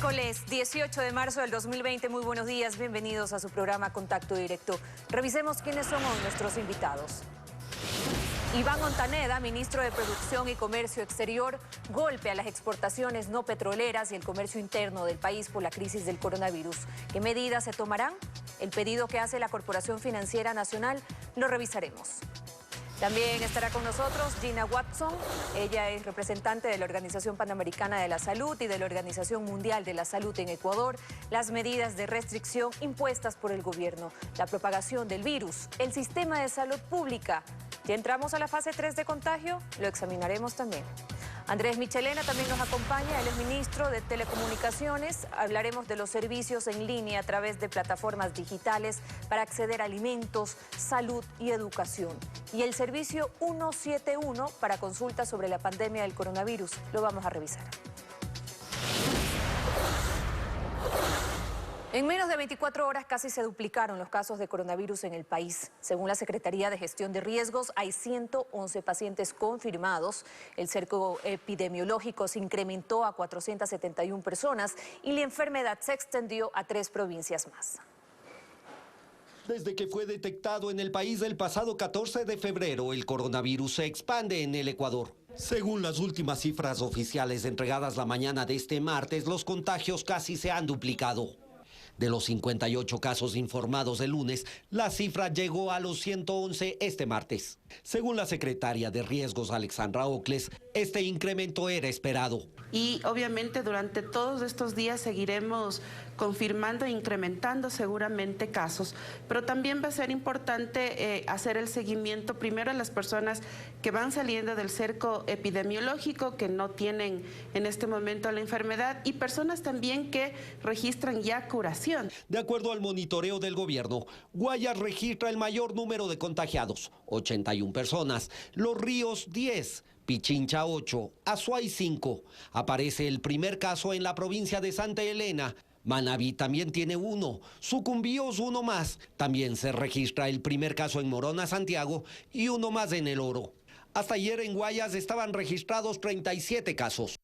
Miércoles 18 de marzo del 2020, muy buenos días, bienvenidos a su programa Contacto Directo. Revisemos quiénes son hoy nuestros invitados. Iván Montaneda, ministro de Producción y Comercio Exterior, golpe a las exportaciones no petroleras y el comercio interno del país por la crisis del coronavirus. ¿Qué medidas se tomarán? El pedido que hace la Corporación Financiera Nacional lo revisaremos. También estará con nosotros Gina Watson. Ella es representante de la Organización Panamericana de la Salud y de la Organización Mundial de la Salud en Ecuador. Las medidas de restricción impuestas por el gobierno, la propagación del virus, el sistema de salud pública. Ya entramos a la fase 3 de contagio, lo examinaremos también. Andrés Michelena también nos acompaña, él es ministro de Telecomunicaciones. Hablaremos de los servicios en línea a través de plataformas digitales para acceder a alimentos, salud y educación. Y el servicio 171 para consultas sobre la pandemia del coronavirus. Lo vamos a revisar. En menos de 24 horas casi se duplicaron los casos de coronavirus en el país. Según la Secretaría de Gestión de Riesgos, hay 111 pacientes confirmados. El cerco epidemiológico se incrementó a 471 personas y la enfermedad se extendió a 3 provincias más. Desde que fue detectado en el país el pasado 14 de febrero, el coronavirus se expande en el Ecuador. Según las últimas cifras oficiales entregadas la mañana de este martes, los contagios casi se han duplicado. De los 58 casos informados el lunes, la cifra llegó a los 111 este martes. Según la secretaria de Riesgos, Alexandra Ocles, este incremento era esperado. Y obviamente durante todos estos días seguiremos confirmando e incrementando seguramente casos, pero también va a ser importante hacer el seguimiento primero a las personas que van saliendo del cerco epidemiológico, que no tienen en este momento la enfermedad, y personas también que registran ya curación. De acuerdo al monitoreo del gobierno, Guayas registra el mayor número de contagiados, 81 personas, Los Ríos 10, Pichincha 8, Azuay 5. Aparece el primer caso en la provincia de Santa Elena. Manabí también tiene 1, Sucumbíos 1 más. También se registra el primer caso en Morona, Santiago, y 1 más en El Oro. Hasta ayer en Guayas estaban registrados 37 casos.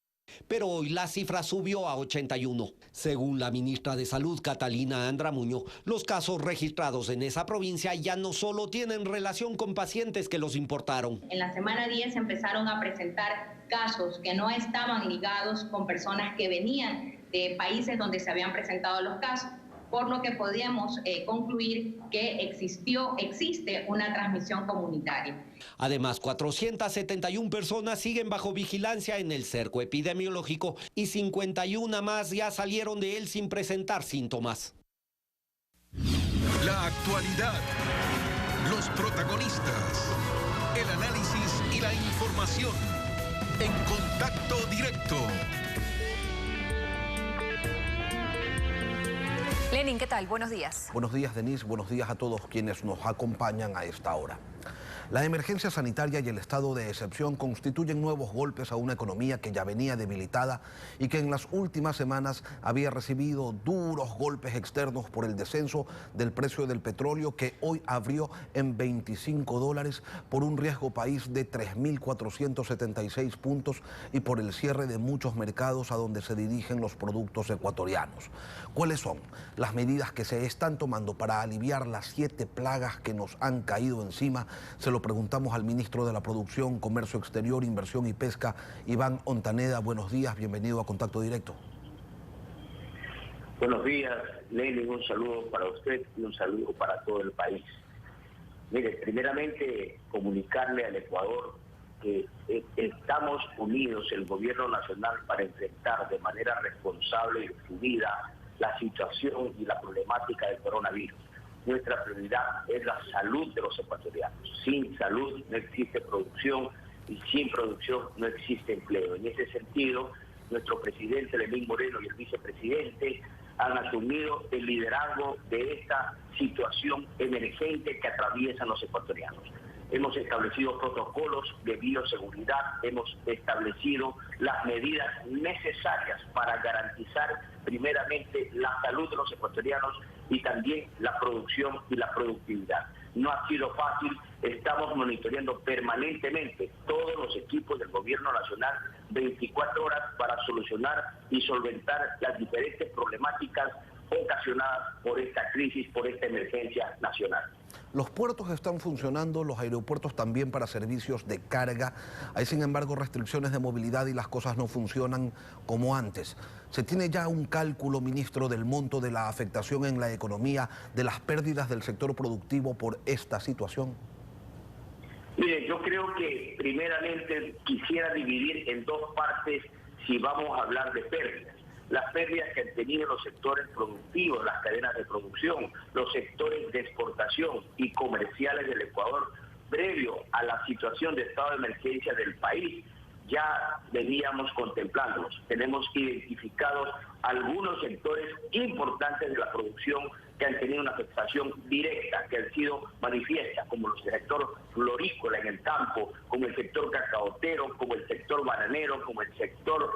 Pero hoy la cifra subió a 81. Según la ministra de Salud, Catalina Andramuño, los casos registrados en esa provincia ya no solo tienen relación con pacientes que los importaron. En la semana 10 empezaron a presentar casos que no estaban ligados con personas que venían de países donde se habían presentado los casos, por lo que podíamos concluir que existe una transmisión comunitaria. Además, 471 personas siguen bajo vigilancia en el cerco epidemiológico y 51 más ya salieron de él sin presentar síntomas. La actualidad, los protagonistas, el análisis y la información en Contacto Directo. Lenin, ¿qué tal? Buenos días. Buenos días, Denise. Buenos días a todos quienes nos acompañan a esta hora. La emergencia sanitaria y el estado de excepción constituyen nuevos golpes a una economía que ya venía debilitada y que en las últimas semanas había recibido duros golpes externos por el descenso del precio del petróleo, que hoy abrió en $25 por un riesgo país de 3.476 puntos y por el cierre de muchos mercados a donde se dirigen los productos ecuatorianos. ¿Cuáles son las medidas que se están tomando para aliviar las 7 plagas que nos han caído encima? Se lo preguntamos al ministro de la Producción, Comercio Exterior, Inversión y Pesca, Iván Montaneda. Buenos días, bienvenido a Contacto Directo. Buenos días, Lenin, un saludo para usted y un saludo para todo el país. Mire, primeramente comunicarle al Ecuador que estamos unidos, el gobierno nacional, para enfrentar de manera responsable y decidida la situación y la problemática del coronavirus. Nuestra prioridad es la salud de los ecuatorianos. Sin salud no existe producción y sin producción no existe empleo. En ese sentido, nuestro presidente Lenín Moreno y el vicepresidente han asumido el liderazgo de esta situación emergente que atraviesan los ecuatorianos. Hemos establecido protocolos de bioseguridad, hemos establecido las medidas necesarias para garantizar primeramente la salud de los ecuatorianos y también la producción y la productividad. No ha sido fácil, estamos monitoreando permanentemente todos los equipos del gobierno nacional 24 horas para solucionar y solventar las diferentes problemáticas ocasionadas por esta crisis, por esta emergencia nacional. Los puertos están funcionando, los aeropuertos también para servicios de carga. Hay, sin embargo, restricciones de movilidad y las cosas no funcionan como antes. ¿Se tiene ya un cálculo, ministro, del monto de la afectación en la economía, de las pérdidas del sector productivo por esta situación? Mire, yo creo que primeramente quisiera dividir en dos partes si vamos a hablar de pérdidas. Las pérdidas que han tenido los sectores productivos, las cadenas de producción, los sectores de exportación y comerciales del Ecuador, previo a la situación de estado de emergencia del país, ya veníamos contemplándolos. Tenemos identificados algunos sectores importantes de la producción que han tenido una afectación directa, que han sido manifiestas, como el sector florícola en el campo, como el sector cacaotero, como el sector bananero, como el sector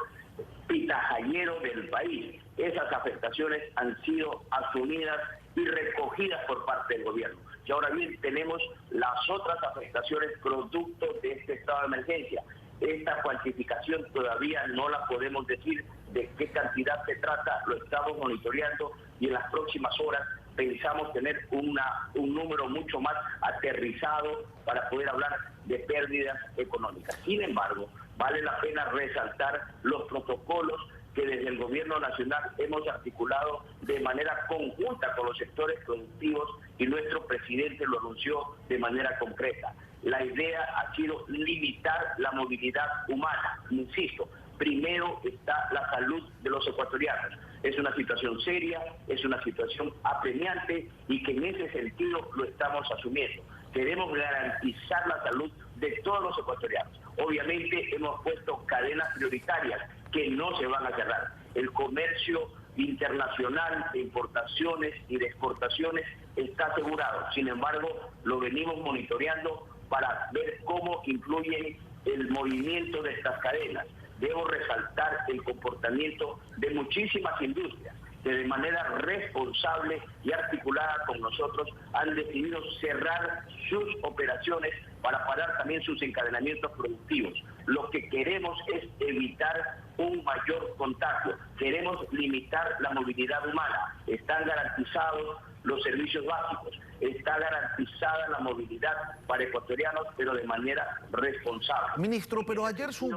pitajallero del país. Esas afectaciones han sido asumidas y recogidas por parte del gobierno. Y ahora bien, tenemos las otras afectaciones producto de este estado de emergencia. Esta cuantificación todavía no la podemos decir de qué cantidad se trata, lo estamos monitoreando y en las próximas horas pensamos tener un número mucho más aterrizado para poder hablar de pérdidas económicas. Sin embargo, vale la pena resaltar los protocolos que desde el gobierno nacional hemos articulado de manera conjunta con los sectores productivos y nuestro presidente lo anunció de manera concreta. La idea ha sido limitar la movilidad humana. Insisto, primero está la salud de los ecuatorianos. Es una situación seria, es una situación apremiante y que en ese sentido lo estamos asumiendo. Queremos garantizar la salud de todos los ecuatorianos. Obviamente hemos puesto cadenas prioritarias que no se van a cerrar. El comercio internacional de importaciones y de exportaciones está asegurado. Sin embargo, lo venimos monitoreando para ver cómo influye el movimiento de estas cadenas. Debo resaltar el comportamiento de muchísimas industrias que de manera responsable y articulada con nosotros han decidido cerrar sus operaciones para parar también sus encadenamientos productivos. Lo que queremos es evitar un mayor contagio. Queremos limitar la movilidad humana. Están garantizados los servicios básicos. Está garantizada la movilidad para ecuatorianos, pero de manera responsable. Ministro, pero ayer su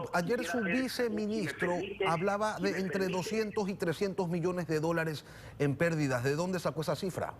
viceministro hablaba de entre 200 y 300 millones de dólares en pérdidas. ¿De dónde sacó esa cifra?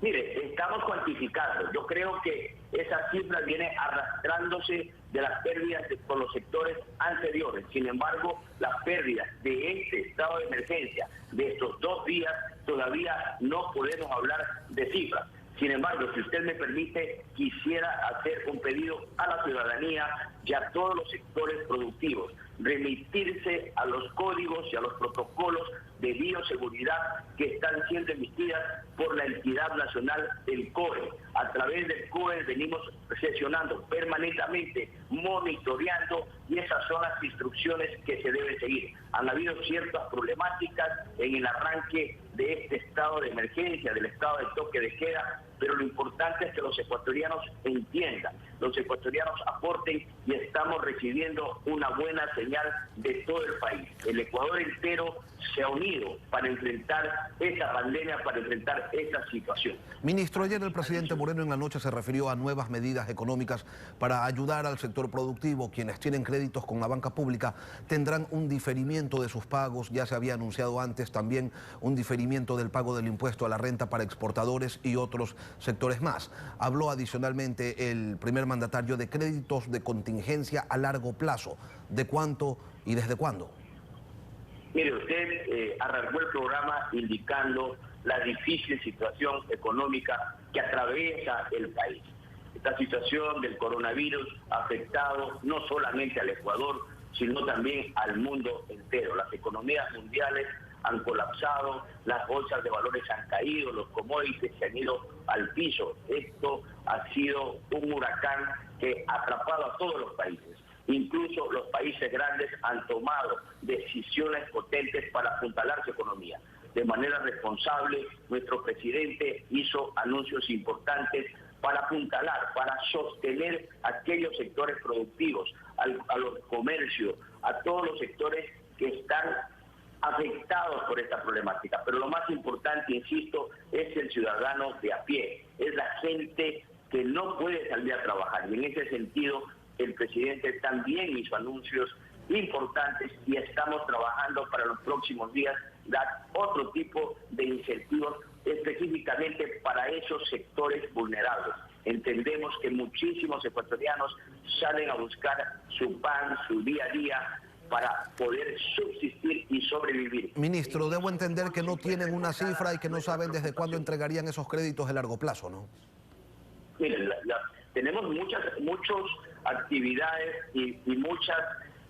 Mire, estamos cuantificando. Yo creo que esa cifra viene arrastrándose de las pérdidas con los sectores anteriores. Sin embargo, las pérdidas de este estado de emergencia, de estos 2 días, todavía no podemos hablar de cifras. Sin embargo, si usted me permite, quisiera hacer un pedido a la ciudadanía y a todos los sectores productivos, remitirse a los códigos y a los protocolos de bioseguridad que están siendo emitidas por la entidad nacional del COE. A través del COE venimos sesionando permanentemente, monitoreando, y esas son las instrucciones que se deben seguir. Han habido ciertas problemáticas en el arranque de este estado de emergencia, del estado de toque de queda, pero lo importante es que los ecuatorianos entiendan, los ecuatorianos aporten y estamos recibiendo una buena señal de todo el país. El Ecuador entero se ha unido para enfrentar esta pandemia, para enfrentar esta situación. Ministro, ayer el presidente Moreno en la noche se refirió a nuevas medidas económicas para ayudar al sector productivo. Quienes tienen créditos con la banca pública tendrán un diferimiento de sus pagos. Ya se había anunciado antes también un diferimiento del pago del impuesto a la renta para exportadores y otros sectores más. Habló adicionalmente el primer mandatario de créditos de contingencia a largo plazo. ¿De cuánto y desde cuándo? Mire, usted arrancó el programa indicando la difícil situación económica que atraviesa el país. Esta situación del coronavirus ha afectado no solamente al Ecuador, sino también al mundo entero. Las economías mundiales han colapsado, las bolsas de valores han caído, los commodities se han ido al piso. Esto ha sido un huracán que ha atrapado a todos los países. Incluso los países grandes han tomado decisiones potentes para apuntalar su economía. de manera responsable. Nuestro presidente hizo anuncios importantes para apuntalar, para sostener aquellos sectores productivos, a los comercios, a todos los sectores que están afectados por esta problemática. Pero lo más importante, insisto, es el ciudadano de a pie, es la gente que no puede salir a trabajar. Y en ese sentido, el presidente también hizo anuncios importantes y estamos trabajando para los próximos días dar otro tipo de incentivos específicamente para esos sectores vulnerables. Entendemos que muchísimos ecuatorianos salen a buscar su pan, su día a día, para poder subsistir y sobrevivir. Ministro, debo entender que no tienen una cifra y que no saben desde cuándo entregarían esos créditos de largo plazo, ¿no? Miren, tenemos muchas actividades y muchas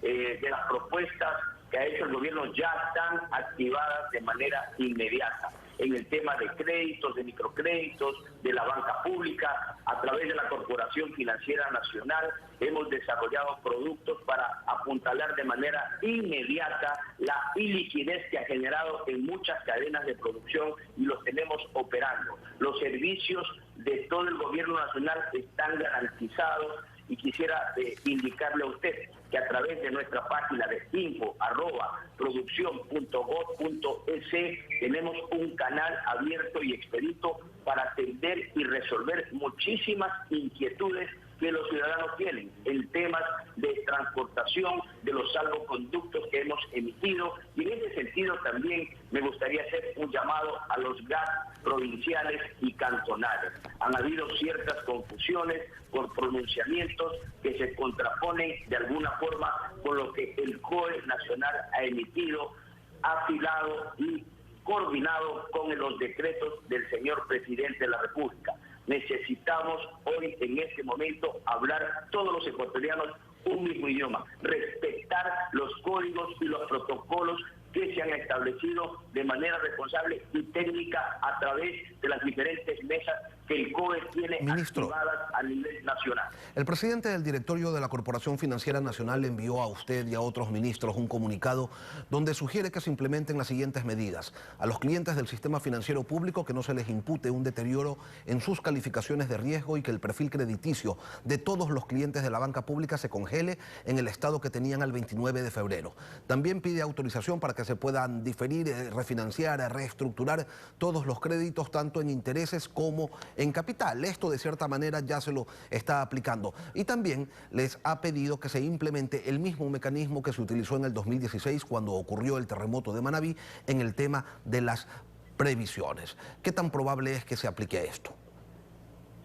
de las propuestas que ha hecho el gobierno ya están activadas de manera inmediata. En el tema de créditos, de microcréditos, de la banca pública, a través de la Corporación Financiera Nacional, hemos desarrollado productos para apuntalar de manera inmediata la iliquidez que ha generado en muchas cadenas de producción y los tenemos operando. Los servicios de todo el gobierno nacional están garantizados y quisiera indicarle a usted que a través de nuestra página de info@produccion.gov.es tenemos un canal abierto y expedito para atender y resolver muchísimas inquietudes que los ciudadanos tienen en temas de transportación de los salvoconductos que hemos emitido, y en ese sentido también me gustaría hacer un llamado a los GAT provinciales y cantonales. Han habido ciertas confusiones por pronunciamientos que se contraponen de alguna forma con lo que el COE nacional ha emitido, afilado y coordinado con los decretos del señor presidente de la República. Necesitamos hoy, en este momento, hablar todos los ecuatorianos un mismo idioma, respetar los códigos y los protocolos que se han establecido de manera responsable y técnica a través de las diferentes mesas que el COE tiene activadas a nivel nacional. El presidente del directorio de la Corporación Financiera Nacional le envió a usted y a otros ministros un comunicado donde sugiere que se implementen las siguientes medidas. A los clientes del sistema financiero público que no se les impute un deterioro en sus calificaciones de riesgo y que el perfil crediticio de todos los clientes de la banca pública se congele en el estado que tenían al 29 de febrero. También pide autorización para que se puedan diferir, refinanciar, reestructurar todos los créditos, tanto en intereses como en capital. Esto de cierta manera ya se lo está aplicando. Y también les ha pedido que se implemente el mismo mecanismo que se utilizó en el 2016 cuando ocurrió el terremoto de Manabí en el tema de las previsiones. ¿Qué tan probable es que se aplique esto?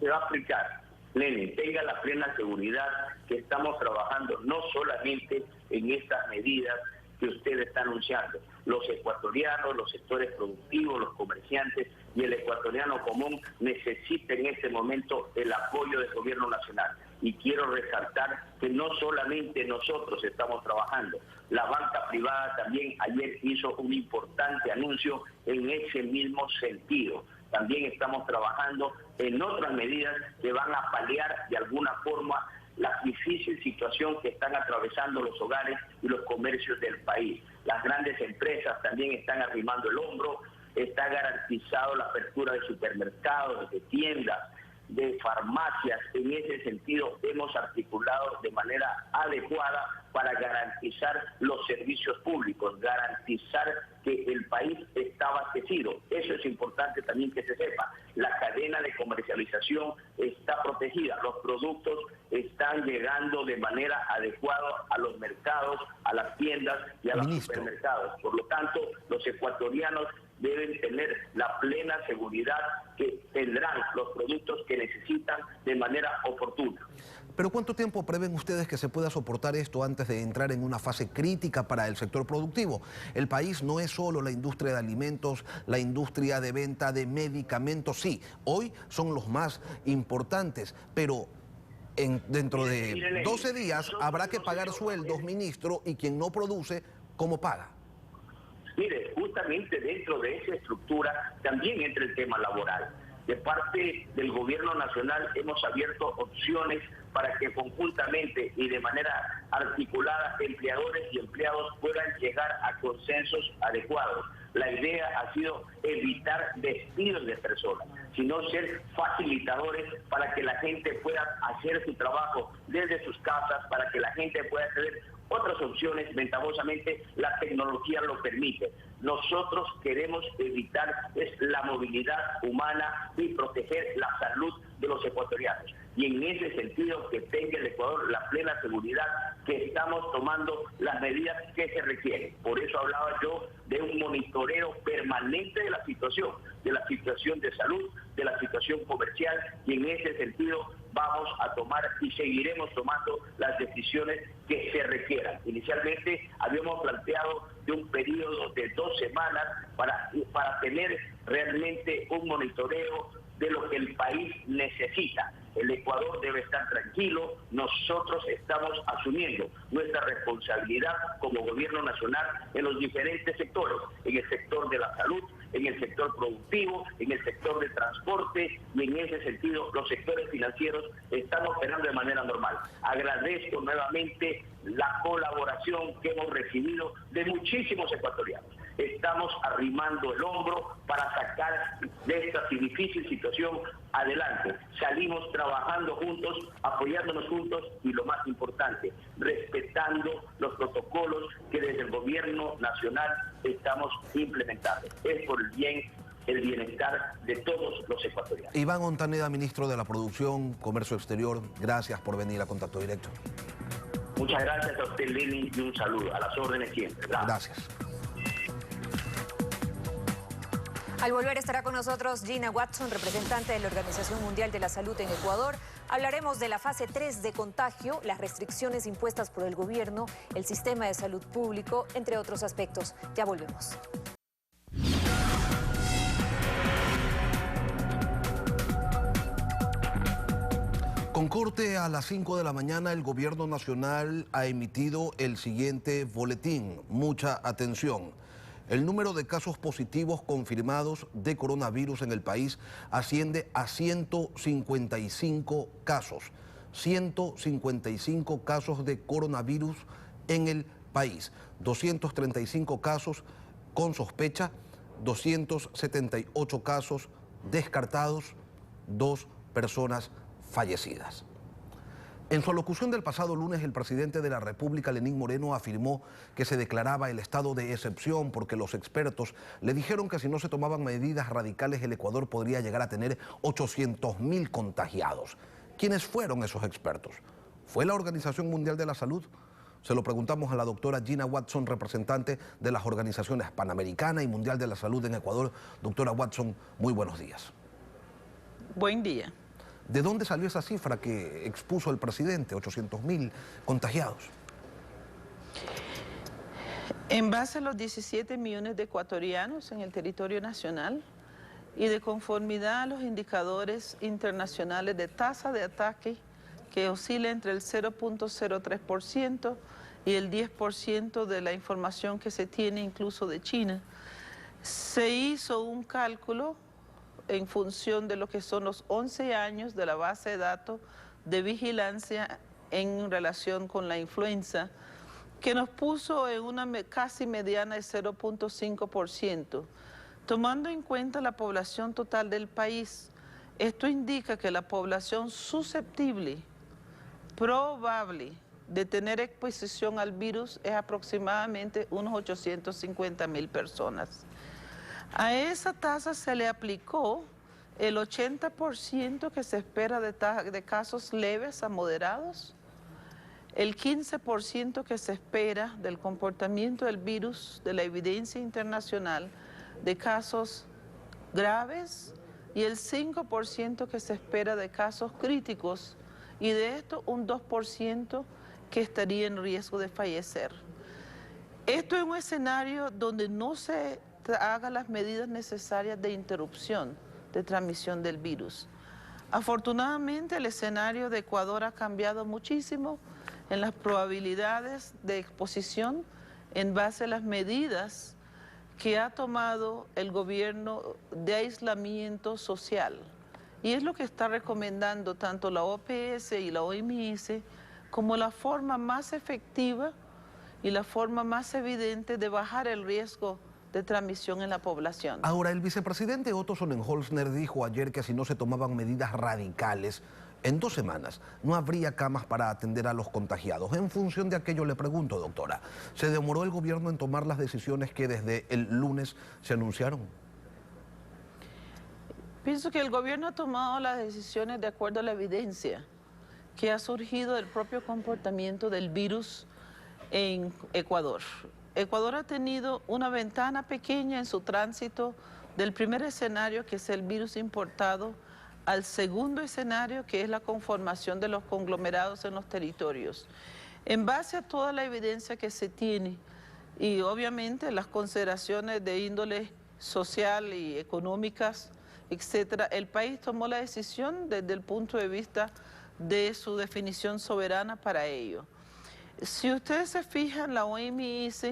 Se va a aplicar. Lenin, tenga la plena seguridad que estamos trabajando no solamente en estas medidas que usted está anunciando. Los ecuatorianos, los sectores productivos, los comerciantes y el ecuatoriano común necesitan en este momento el apoyo del gobierno nacional. Y quiero resaltar que no solamente nosotros estamos trabajando, la banca privada también ayer hizo un importante anuncio en ese mismo sentido. También estamos trabajando en otras medidas que van a paliar de alguna forma la difícil situación que están atravesando los hogares y los comercios del país. Las grandes empresas también están arrimando el hombro, está garantizado la apertura de supermercados, de tiendas, de farmacias. En ese sentido hemos articulado de manera adecuada para garantizar los servicios públicos, garantizar que el país está abastecido. Eso es importante también que se sepa. La cadena de comercialización está protegida, los productos están llegando de manera adecuada a los mercados, a las tiendas y a los supermercados. Por lo tanto, los ecuatorianos deben tener la plena seguridad que tendrán los productos que necesitan de manera oportuna. ¿Pero cuánto tiempo prevén ustedes que se pueda soportar esto antes de entrar en una fase crítica para el sector productivo? El país no es solo la industria de alimentos, la industria de venta de medicamentos. Sí, hoy son los más importantes, pero dentro de 12 días habrá que pagar sueldos, ministro, y quien no produce, ¿cómo paga? Mire, justamente dentro de esa estructura también entra el tema laboral. De parte del gobierno nacional hemos abierto opciones para que conjuntamente y de manera articulada empleadores y empleados puedan llegar a consensos adecuados. La idea ha sido evitar despidos de personas, sino ser facilitadores para que la gente pueda hacer su trabajo desde sus casas, para que la gente pueda tener otras opciones. Ventajosamente la tecnología lo permite. Nosotros queremos evitar la movilidad humana y proteger la salud de los ecuatorianos. Y en ese sentido que tenga el Ecuador la plena seguridad que estamos tomando las medidas que se requieren. Por eso hablaba yo de un monitoreo permanente de la situación de salud, de la situación comercial, y en ese sentido vamos a tomar y seguiremos tomando las decisiones que se requieran. Inicialmente habíamos planteado de un periodo de 2 semanas para tener realmente un monitoreo de lo que el país necesita. El Ecuador debe estar tranquilo, nosotros estamos asumiendo nuestra responsabilidad como gobierno nacional en los diferentes sectores, en el sector de la salud, en el sector productivo, en el sector de transporte, y en ese sentido los sectores financieros están operando de manera normal. Agradezco nuevamente la colaboración que hemos recibido de muchísimos ecuatorianos. Estamos arrimando el hombro para sacar de esta difícil situación adelante. Salimos trabajando juntos, apoyándonos juntos y lo más importante, respetando los protocolos que desde el gobierno nacional estamos implementando. Es por el bienestar de todos los ecuatorianos. Iván Montaneda, ministro de la Producción, Comercio Exterior, gracias por venir a Contacto Directo. Muchas gracias a usted, Lenny, y un saludo. A las órdenes siempre. Gracias. Al volver estará con nosotros Gina Watson, representante de la Organización Mundial de la Salud en Ecuador. Hablaremos de la fase 3 de contagio, las restricciones impuestas por el gobierno, el sistema de salud público, entre otros aspectos. Ya volvemos. Con corte a las 5 de la mañana, el gobierno nacional ha emitido el siguiente boletín. Mucha atención. El número de casos positivos confirmados de coronavirus en el país asciende a 155 casos. 155 casos de coronavirus en el país. 235 casos con sospecha, 278 casos descartados, 2 personas fallecidas. En su alocución del pasado lunes, el presidente de la República, Lenín Moreno, afirmó que se declaraba el estado de excepción porque los expertos le dijeron que si no se tomaban medidas radicales, el Ecuador podría llegar a tener 800.000 contagiados. ¿Quiénes fueron esos expertos? ¿Fue la Organización Mundial de la Salud? Se lo preguntamos a la doctora Gina Watson, representante de las organizaciones Panamericana y Mundial de la Salud en Ecuador. Doctora Watson, muy buenos días. Buen día. ¿De dónde salió esa cifra que expuso el presidente, 800.000 contagiados? En base a los 17 millones de ecuatorianos en el territorio nacional y de conformidad a los indicadores internacionales de tasa de ataque que oscila entre el 0.03% y el 10% de la información que se tiene incluso de China, se hizo un cálculo en función de lo que son los 11 años de la base de datos de vigilancia en relación con la influenza, que nos puso en una casi mediana de 0.5%. Tomando en cuenta la población total del país, esto indica que la población susceptible, probable de tener exposición al virus es aproximadamente unos 850.000 personas. A esa tasa se le aplicó el 80% que se espera de casos leves a moderados, el 15% que se espera del comportamiento del virus, de la evidencia internacional, de casos graves, y el 5% que se espera de casos críticos, y de esto un 2% que estaría en riesgo de fallecer. Esto es un escenario donde no se haga las medidas necesarias de interrupción de transmisión del virus. Afortunadamente, el escenario de Ecuador ha cambiado muchísimo en las probabilidades de exposición en base a las medidas que ha tomado el gobierno de aislamiento social. Y es lo que está recomendando tanto la OPS y la OMS como la forma más efectiva y la forma más evidente de bajar el riesgo de transmisión en la población. Ahora, el vicepresidente Otto Sonnenholzner dijo ayer que si no se tomaban medidas radicales, en 2 semanas no habría camas para atender a los contagiados. En función de aquello le pregunto, doctora, ¿se demoró el gobierno en tomar las decisiones que desde el lunes se anunciaron? Pienso que el gobierno ha tomado las decisiones de acuerdo a la evidencia que ha surgido del propio comportamiento del virus en Ecuador. Ecuador ha tenido una ventana pequeña en su tránsito del primer escenario, que es el virus importado, al segundo escenario, que es la conformación de los conglomerados en los territorios. En base a toda la evidencia que se tiene y obviamente las consideraciones de índole social y económicas, etcétera, el país tomó la decisión desde el punto de vista de su definición soberana para ello. Si ustedes se fijan, la OMS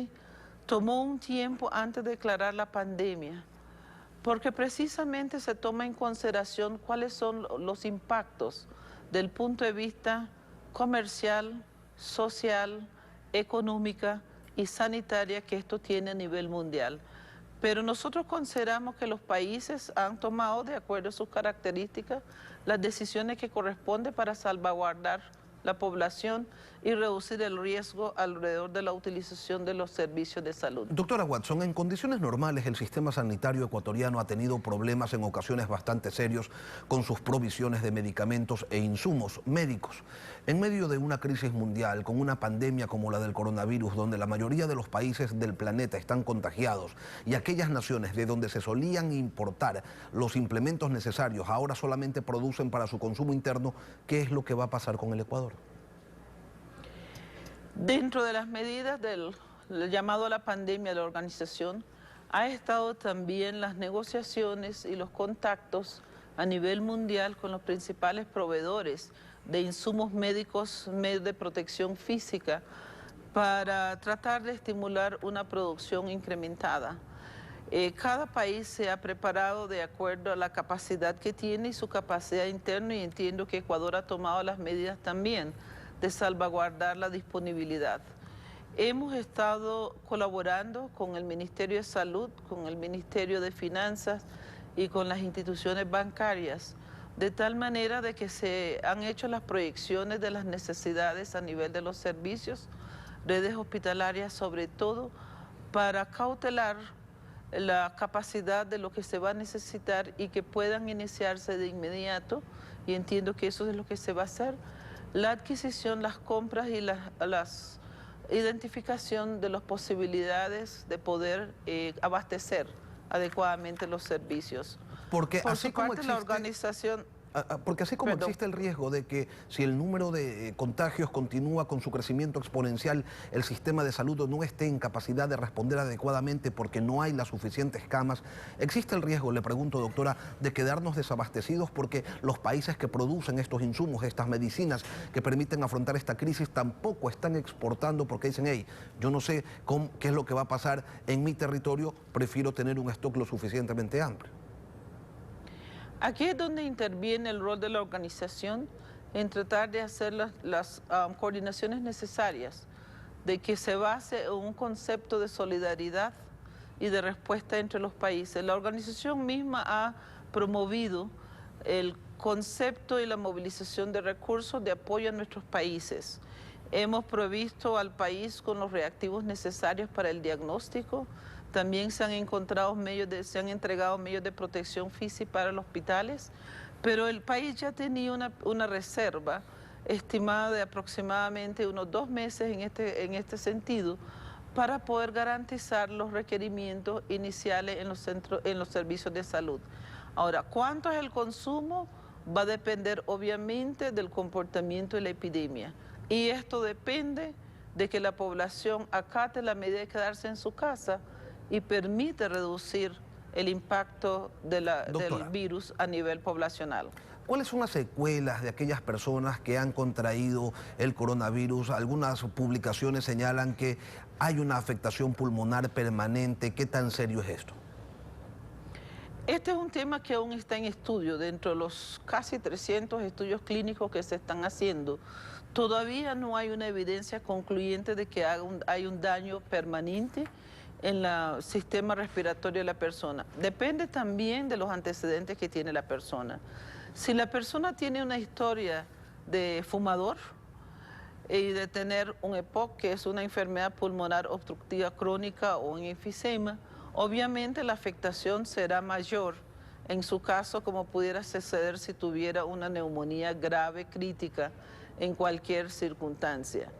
tomó un tiempo antes de declarar la pandemia, porque precisamente se toma en consideración cuáles son los impactos del punto de vista comercial, social, económica y sanitaria que esto tiene a nivel mundial. Pero nosotros consideramos que los países han tomado, de acuerdo a sus características, las decisiones que corresponden para salvaguardar la población y reducir el riesgo alrededor de la utilización de los servicios de salud. Doctora Watson, en condiciones normales el sistema sanitario ecuatoriano ha tenido problemas en ocasiones bastante serios con sus provisiones de medicamentos e insumos médicos. En medio de una crisis mundial, con una pandemia como la del coronavirus, donde la mayoría de los países del planeta están contagiados y aquellas naciones de donde se solían importar los implementos necesarios ahora solamente producen para su consumo interno, ¿qué es lo que va a pasar con el Ecuador? Dentro de las medidas del llamado a la pandemia de la organización, ha estado también las negociaciones y los contactos a nivel mundial con los principales proveedores de insumos médicos, medios de protección física, para tratar de estimular una producción incrementada. Cada país se ha preparado de acuerdo a la capacidad que tiene y su capacidad interna, y entiendo que Ecuador ha tomado las medidas también de salvaguardar la disponibilidad. Hemos estado colaborando con el Ministerio de Salud, con el Ministerio de Finanzas y con las instituciones bancarias, de tal manera de que se han hecho las proyecciones de las necesidades a nivel de los servicios, redes hospitalarias sobre todo, para cautelar la capacidad de lo que se va a necesitar y que puedan iniciarse de inmediato, y entiendo que eso es lo que se va a hacer, la adquisición, las compras y la identificación de las posibilidades de poder abastecer adecuadamente los servicios. Porque Por así su como parte, existe... la organización... Porque así como Perdón. existe el riesgo de que si el número de contagios continúa con su crecimiento exponencial, el sistema de salud no esté en capacidad de responder adecuadamente porque no hay las suficientes camas, existe el riesgo, le pregunto, doctora, de quedarnos desabastecidos porque los países que producen estos insumos, estas medicinas que permiten afrontar esta crisis, tampoco están exportando porque dicen, hey, yo no sé qué es lo que va a pasar en mi territorio, prefiero tener un stock lo suficientemente amplio. Aquí es donde interviene el rol de la organización en tratar de hacer las coordinaciones necesarias, de que se base en un concepto de solidaridad y de respuesta entre los países. La organización misma ha promovido el concepto y la movilización de recursos de apoyo a nuestros países. Hemos provisto al país con los reactivos necesarios para el diagnóstico. También se han entregado medios de protección física para los hospitales, pero el país ya tenía una reserva estimada de aproximadamente unos 2 meses en este sentido, para poder garantizar los requerimientos iniciales en los servicios de salud. Ahora, ¿cuánto es el consumo? Va a depender obviamente del comportamiento de la epidemia, y esto depende de que la población acate la medida de quedarse en su casa y permite reducir el impacto del virus a nivel poblacional. ¿Cuáles son las secuelas de aquellas personas que han contraído el coronavirus? Algunas publicaciones señalan que hay una afectación pulmonar permanente. ¿Qué tan serio es esto? Este es un tema que aún está en estudio. Dentro de los casi 300 estudios clínicos que se están haciendo, todavía no hay una evidencia concluyente de que hay un daño permanente en el sistema respiratorio de la persona. Depende también de los antecedentes que tiene la persona. Si la persona tiene una historia de fumador y de tener un EPOC, que es una enfermedad pulmonar obstructiva crónica o un enfisema, obviamente la afectación será mayor en su caso, como pudiera suceder si tuviera una neumonía grave, crítica, en cualquier circunstancia.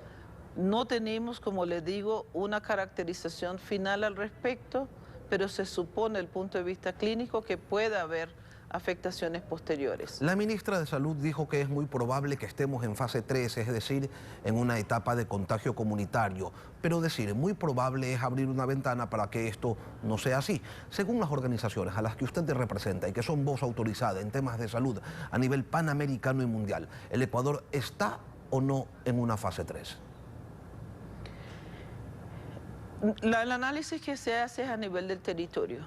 No tenemos, como les digo, una caracterización final al respecto, pero se supone, desde el punto de vista clínico, que puede haber afectaciones posteriores. La ministra de Salud dijo que es muy probable que estemos en fase 3, es decir, en una etapa de contagio comunitario. Pero decir muy probable es abrir una ventana para que esto no sea así. Según las organizaciones a las que usted representa y que son voz autorizada en temas de salud a nivel panamericano y mundial, ¿el Ecuador está o no en una fase 3? El análisis que se hace es a nivel del territorio.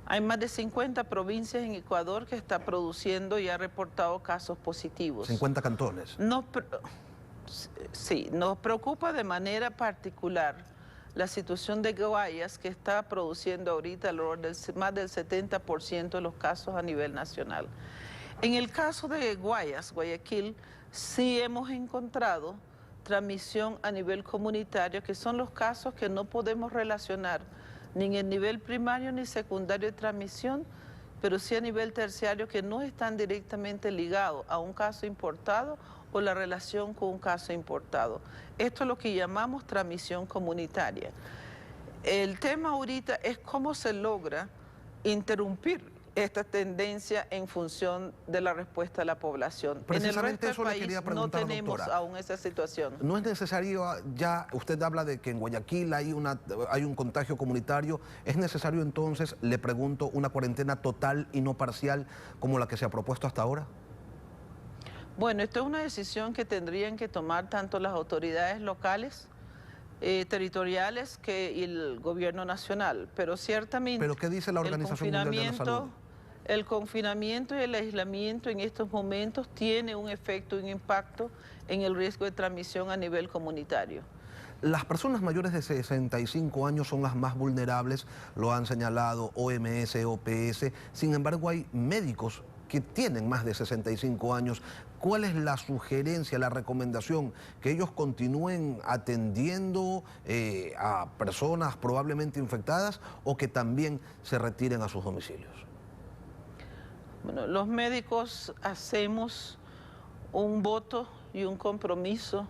Hay más de 50 provincias en Ecuador que está produciendo y ha reportado casos positivos. 50 cantones. Sí, nos preocupa de manera particular la situación de Guayas, que está produciendo ahorita más del 70% de los casos a nivel nacional. En el caso de Guayas, Guayaquil, sí hemos encontrado transmisión a nivel comunitario, que son los casos que no podemos relacionar ni en el nivel primario ni secundario de transmisión, pero sí a nivel terciario, que no están directamente ligados a un caso importado o la relación con un caso importado. Esto es lo que llamamos transmisión comunitaria. El tema ahorita es cómo se logra interrumpir esta tendencia en función de la respuesta de la población. En el resto del país no tenemos aún esa situación. ¿No es necesario ya, usted habla de que en Guayaquil hay un contagio comunitario, es necesario entonces, le pregunto, una cuarentena total y no parcial como la que se ha propuesto hasta ahora? Bueno, esto es una decisión que tendrían que tomar tanto las autoridades locales, territoriales y el gobierno nacional, pero ciertamente... ¿Pero qué dice la Organización Mundial de la Salud? El confinamiento y el aislamiento en estos momentos tiene un efecto, un impacto en el riesgo de transmisión a nivel comunitario. Las personas mayores de 65 años son las más vulnerables, lo han señalado OMS, OPS. Sin embargo, hay médicos que tienen más de 65 años. ¿Cuál es la sugerencia, la recomendación? ¿Que ellos continúen atendiendo a personas probablemente infectadas o que también se retiren a sus domicilios? Bueno, los médicos hacemos un voto y un compromiso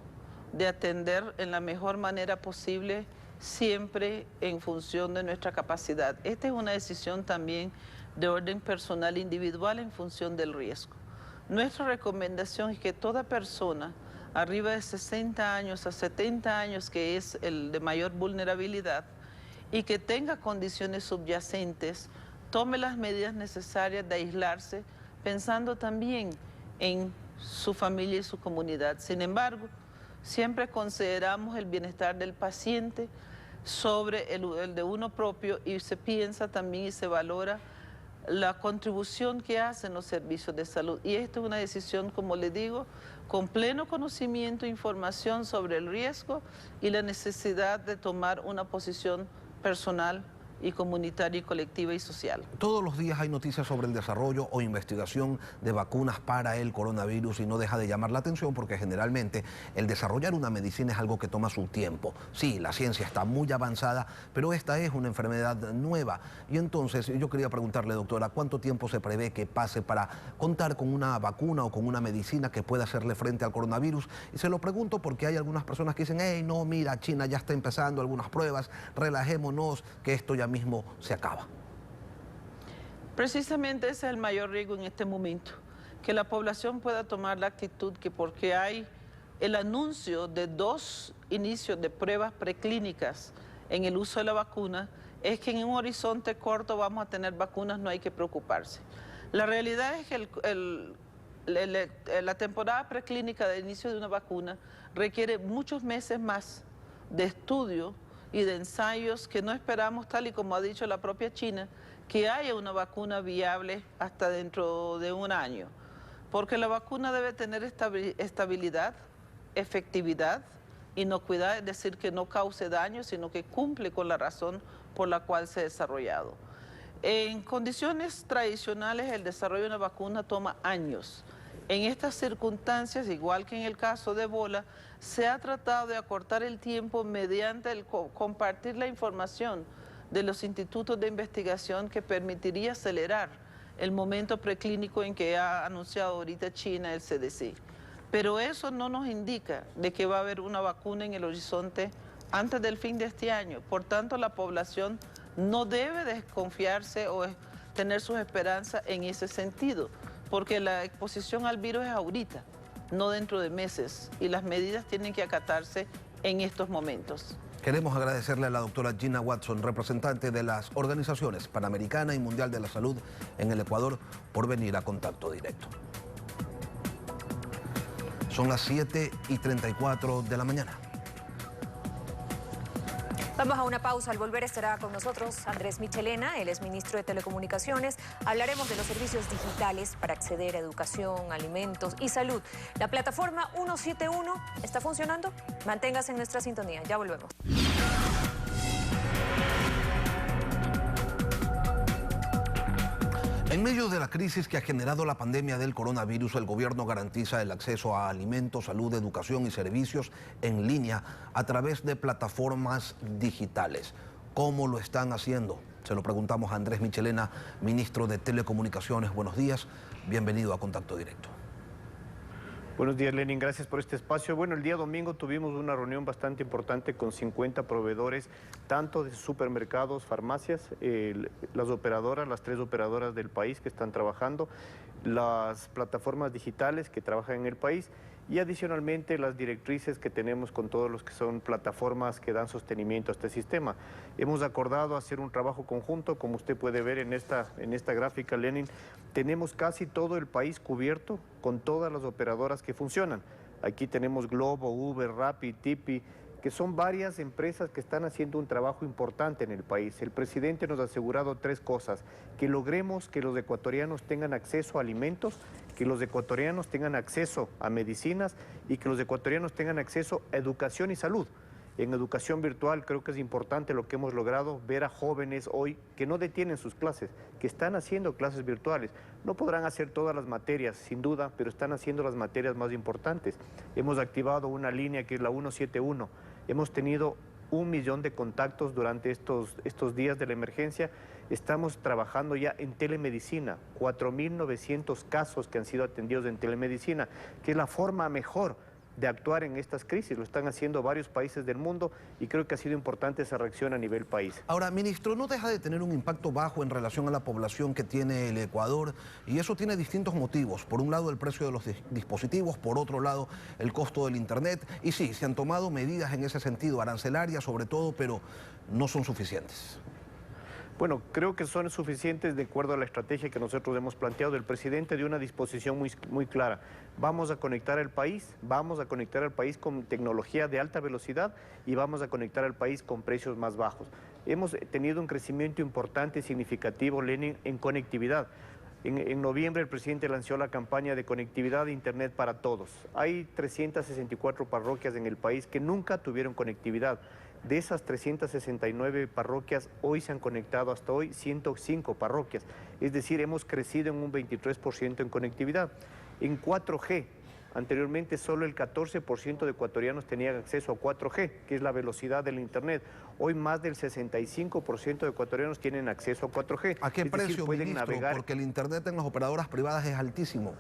de atender en la mejor manera posible, siempre en función de nuestra capacidad. Esta es una decisión también de orden personal individual en función del riesgo. Nuestra recomendación es que toda persona arriba de 60 años a 70 años, que es el de mayor vulnerabilidad, y que tenga condiciones subyacentes, tome las medidas necesarias de aislarse, pensando también en su familia y su comunidad. Sin embargo, siempre consideramos el bienestar del paciente sobre el de uno propio, y se piensa también y se valora la contribución que hacen los servicios de salud. Y esta es una decisión, como le digo, con pleno conocimiento e información sobre el riesgo y la necesidad de tomar una posición personal y comunitaria y colectiva y social. Todos los días hay noticias sobre el desarrollo o investigación de vacunas para el coronavirus y no deja de llamar la atención porque generalmente el desarrollar una medicina es algo que toma su tiempo. Sí, la ciencia está muy avanzada, pero esta es una enfermedad nueva. Y entonces yo quería preguntarle, doctora, ¿cuánto tiempo se prevé que pase para contar con una vacuna o con una medicina que pueda hacerle frente al coronavirus? Y se lo pregunto porque hay algunas personas que dicen, hey, no, mira, China ya está empezando algunas pruebas, relajémonos, que esto ya mismo se acaba. Precisamente ese es el mayor riesgo en este momento, que la población pueda tomar la actitud que porque hay el anuncio de 2 inicios de pruebas preclínicas en el uso de la vacuna, es que en un horizonte corto vamos a tener vacunas, no hay que preocuparse. La realidad es que la temporada preclínica de inicio de una vacuna requiere muchos meses más de estudio y de ensayos que no esperamos, tal y como ha dicho la propia China, que haya una vacuna viable hasta dentro de 1 año. Porque la vacuna debe tener estabilidad, efectividad, inocuidad, es decir, que no cause daño, sino que cumple con la razón por la cual se ha desarrollado. En condiciones tradicionales, el desarrollo de una vacuna toma años. En estas circunstancias, igual que en el caso de ébola, se ha tratado de acortar el tiempo mediante el compartir la información de los institutos de investigación que permitiría acelerar el momento preclínico en que ha anunciado ahorita China el CDC. Pero eso no nos indica de que va a haber una vacuna en el horizonte antes del fin de este año. Por tanto, la población no debe desconfiarse o tener sus esperanzas en ese sentido, porque la exposición al virus es ahorita, no dentro de meses, y las medidas tienen que acatarse en estos momentos. Queremos agradecerle a la doctora Gina Watson, representante de las organizaciones Panamericana y Mundial de la Salud en el Ecuador, por venir a Contacto Directo. Son las 7:34 de la mañana. Vamos a una pausa. Al volver estará con nosotros Andrés Michelena, él es ministro de Telecomunicaciones. Hablaremos de los servicios digitales para acceder a educación, alimentos y salud. La plataforma 171 está funcionando. Manténgase en nuestra sintonía. Ya volvemos. En medio de la crisis que ha generado la pandemia del coronavirus, el gobierno garantiza el acceso a alimentos, salud, educación y servicios en línea a través de plataformas digitales. ¿Cómo lo están haciendo? Se lo preguntamos a Andrés Michelena, ministro de Telecomunicaciones. Buenos días, bienvenido a Contacto Directo. Buenos días, Lenin, gracias por este espacio. Bueno, el día domingo tuvimos una reunión bastante importante con 50 proveedores, tanto de supermercados, farmacias, las operadoras, las 3 operadoras del país que están trabajando, las plataformas digitales que trabajan en el país y adicionalmente las directrices que tenemos con todos los que son plataformas que dan sostenimiento a este sistema. Hemos acordado hacer un trabajo conjunto, como usted puede ver en esta gráfica, Lenin. Tenemos casi todo el país cubierto con todas las operadoras que funcionan. Aquí tenemos Globo, Uber, Rappi, Tipi, que son varias empresas que están haciendo un trabajo importante en el país. El presidente nos ha asegurado 3 cosas: que logremos que los ecuatorianos tengan acceso a alimentos, que los ecuatorianos tengan acceso a medicinas y que los ecuatorianos tengan acceso a educación y salud. En educación virtual creo que es importante lo que hemos logrado, ver a jóvenes hoy que no detienen sus clases, que están haciendo clases virtuales. No podrán hacer todas las materias, sin duda, pero están haciendo las materias más importantes. Hemos activado una línea que es la 171. Hemos tenido 1 millón de contactos durante estos días de la emergencia. Estamos trabajando ya en telemedicina, 4.900 casos que han sido atendidos en telemedicina, que es la forma mejor de actuar en estas crisis. Lo están haciendo varios países del mundo y creo que ha sido importante esa reacción a nivel país. Ahora, ministro, no deja de tener un impacto bajo en relación a la población que tiene el Ecuador, y eso tiene distintos motivos. Por un lado, el precio de los dispositivos, por otro lado, el costo del Internet. Y sí, se han tomado medidas en ese sentido, arancelarias sobre todo, pero no son suficientes. Bueno, creo que son suficientes de acuerdo a la estrategia que nosotros hemos planteado. El presidente dio una disposición muy clara. Vamos a conectar al país con tecnología de alta velocidad y vamos a conectar al país con precios más bajos. Hemos tenido un crecimiento importante y significativo, Lenin, en conectividad. En noviembre el presidente lanzó la campaña de conectividad de Internet para todos. Hay 364 parroquias en el país que nunca tuvieron conectividad. De esas 369 parroquias, hoy se han conectado hasta hoy 105 parroquias. Es decir, hemos crecido en un 23% en conectividad. En 4G, anteriormente solo el 14% de ecuatorianos tenían acceso a 4G, que es la velocidad del Internet. Hoy más del 65% de ecuatorianos tienen acceso a 4G. ¿A qué precio, pueden ministro? navegar. Porque el Internet en las operadoras privadas es altísimo.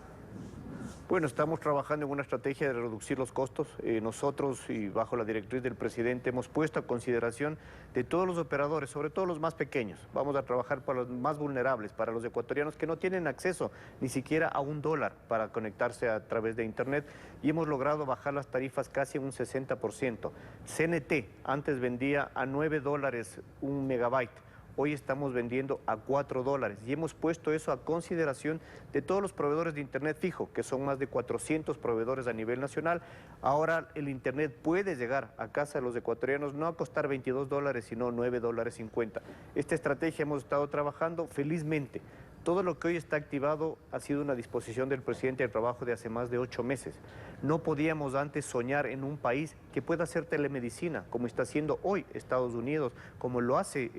Bueno, estamos trabajando en una estrategia de reducir los costos. Nosotros, y bajo la directriz del presidente, hemos puesto a consideración de todos los operadores, sobre todo los más pequeños. Vamos a trabajar para los más vulnerables, para los ecuatorianos que no tienen acceso ni siquiera a $1 para conectarse a través de Internet, y hemos logrado bajar las tarifas casi en un 60%. CNT antes vendía a $9 un megabyte. Hoy estamos vendiendo a $4 y hemos puesto eso a consideración de todos los proveedores de Internet fijo, que son más de 400 proveedores a nivel nacional. Ahora el Internet puede llegar a casa de los ecuatorianos no a costar $22, sino $9.50. Esta estrategia hemos estado trabajando felizmente. Todo lo que hoy está activado ha sido una disposición del presidente del trabajo de hace más de 8 meses. No podíamos antes soñar en un país que pueda hacer telemedicina, como está haciendo hoy Estados Unidos, como lo hace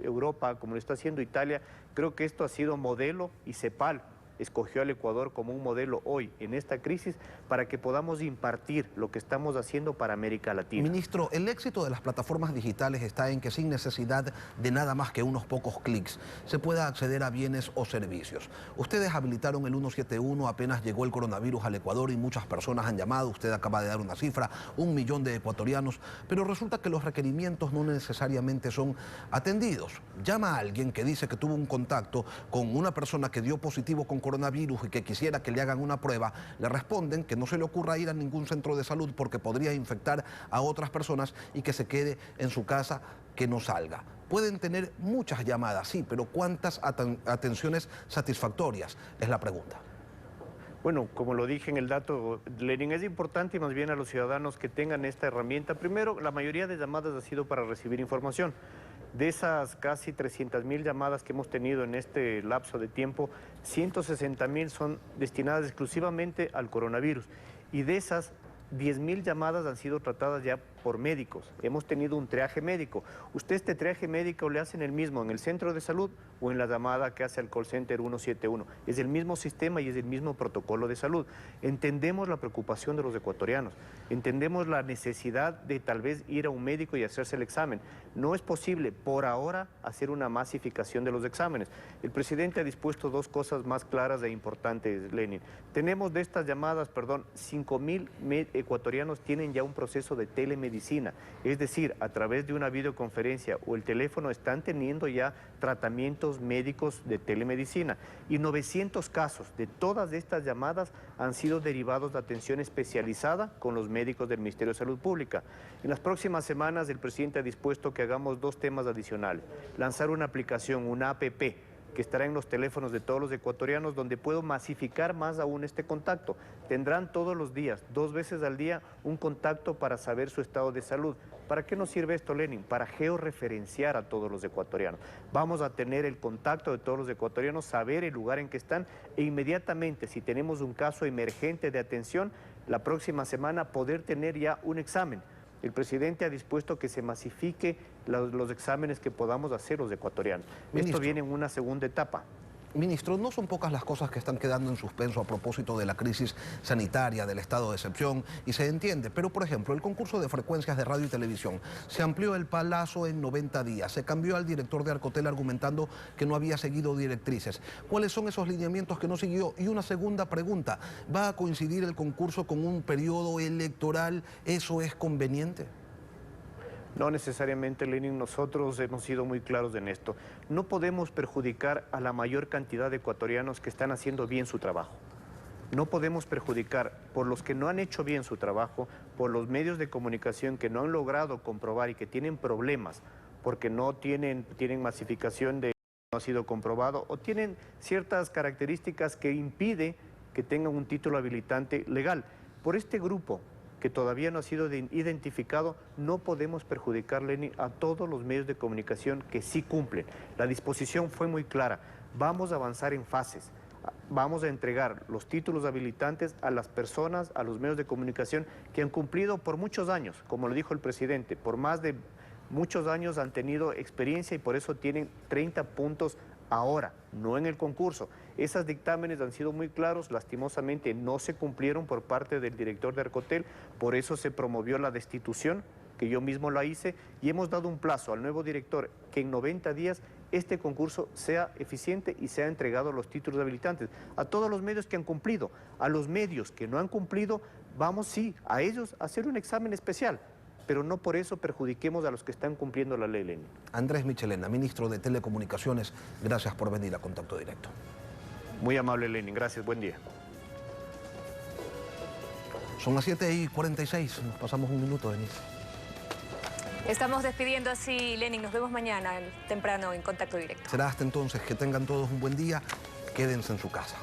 Europa, como lo está haciendo Italia. Creo que esto ha sido modelo y CEPAL escogió al Ecuador como un modelo hoy en esta crisis para que podamos impartir lo que estamos haciendo para América Latina. Ministro, el éxito de las plataformas digitales está en que sin necesidad de nada más que unos pocos clics se pueda acceder a bienes o servicios. Ustedes habilitaron el 171 apenas llegó el coronavirus al Ecuador y muchas personas han llamado, usted acaba de dar una cifra, 1 millón de ecuatorianos, pero resulta que los requerimientos no necesariamente son atendidos. Llama a alguien que dice que tuvo un contacto con una persona que dio positivo con coronavirus y que quisiera que le hagan una prueba, le responden que no se le ocurra ir a ningún centro de salud porque podría infectar a otras personas y que se quede en su casa, que no salga. Pueden tener muchas llamadas, sí, pero ¿cuántas atenciones satisfactorias? Es la pregunta. Bueno, como lo dije en el dato, Lenin, es importante y más bien a los ciudadanos que tengan esta herramienta. Primero, la mayoría de llamadas ha sido para recibir información. De esas casi 300.000 llamadas que hemos tenido en este lapso de tiempo, 160.000 son destinadas exclusivamente al coronavirus. Y de esas, 10.000 llamadas han sido tratadas ya por médicos. Hemos tenido un triaje médico. Usted este triaje médico le hacen el mismo en el centro de salud o en la llamada que hace al call center 171. Es el mismo sistema y es el mismo protocolo de salud. Entendemos la preocupación de los ecuatorianos. Entendemos la necesidad de tal vez ir a un médico y hacerse el examen. No es posible por ahora hacer una masificación de los exámenes. El presidente ha dispuesto 2 cosas más claras e importantes, Lenin. Tenemos de estas llamadas, 5.000 ecuatorianos tienen ya un proceso de telemedicina. Es decir, a través de una videoconferencia o el teléfono están teniendo ya tratamientos médicos de telemedicina. Y 900 casos de todas estas llamadas han sido derivados de atención especializada con los médicos del Ministerio de Salud Pública. En las próximas semanas el presidente ha dispuesto que hagamos 2 temas adicionales. Lanzar una aplicación, una APP, que estará en los teléfonos de todos los ecuatorianos, donde puedo masificar más aún este contacto. Tendrán todos los días, 2 veces al día, un contacto para saber su estado de salud. ¿Para qué nos sirve esto, Lenin? Para georreferenciar a todos los ecuatorianos. Vamos a tener el contacto de todos los ecuatorianos, saber el lugar en que están e inmediatamente, si tenemos un caso emergente de atención, la próxima semana poder tener ya un examen. El presidente ha dispuesto que se masifique los exámenes que podamos hacer los ecuatorianos. Ministro, esto viene en una segunda etapa. Ministro, no son pocas las cosas que están quedando en suspenso a propósito de la crisis sanitaria, del estado de excepción, y se entiende. Pero, por ejemplo, el concurso de frecuencias de radio y televisión se amplió el plazo en 90 días. Se cambió al director de Arcotel argumentando que no había seguido directrices. ¿Cuáles son esos lineamientos que no siguió? Y una segunda pregunta, ¿va a coincidir el concurso con un periodo electoral? ¿Eso es conveniente? No necesariamente, Lenin, nosotros hemos sido muy claros en esto. No podemos perjudicar a la mayor cantidad de ecuatorianos que están haciendo bien su trabajo. No podemos perjudicar por los que no han hecho bien su trabajo, por los medios de comunicación que no han logrado comprobar y que tienen problemas porque no tienen masificación de no ha sido comprobado o tienen ciertas características que impiden que tengan un título habilitante legal. Por este grupo que todavía no ha sido identificado, no podemos perjudicar, Lenin, a todos los medios de comunicación que sí cumplen. La disposición fue muy clara. Vamos a avanzar en fases. Vamos a entregar los títulos habilitantes a las personas, a los medios de comunicación que han cumplido por muchos años, como lo dijo el presidente, por más de muchos años han tenido experiencia y por eso tienen 30 puntos ahora, no en el concurso. Esos dictámenes han sido muy claros, lastimosamente no se cumplieron por parte del director de Arcotel, por eso se promovió la destitución, que yo mismo la hice, y hemos dado un plazo al nuevo director que en 90 días este concurso sea eficiente y sea entregado los títulos habilitantes a todos los medios que han cumplido. A los medios que no han cumplido, vamos sí, a ellos a hacer un examen especial, pero no por eso perjudiquemos a los que están cumpliendo la ley, Lenin. Andrés Michelena, ministro de Telecomunicaciones, gracias por venir a Contacto Directo. Muy amable, Lenin, gracias, buen día. Son las 7:46, nos pasamos un minuto, Denise. Estamos despidiendo así, Lenin, nos vemos mañana temprano en Contacto Directo. Será hasta entonces, que tengan todos un buen día, quédense en su casa.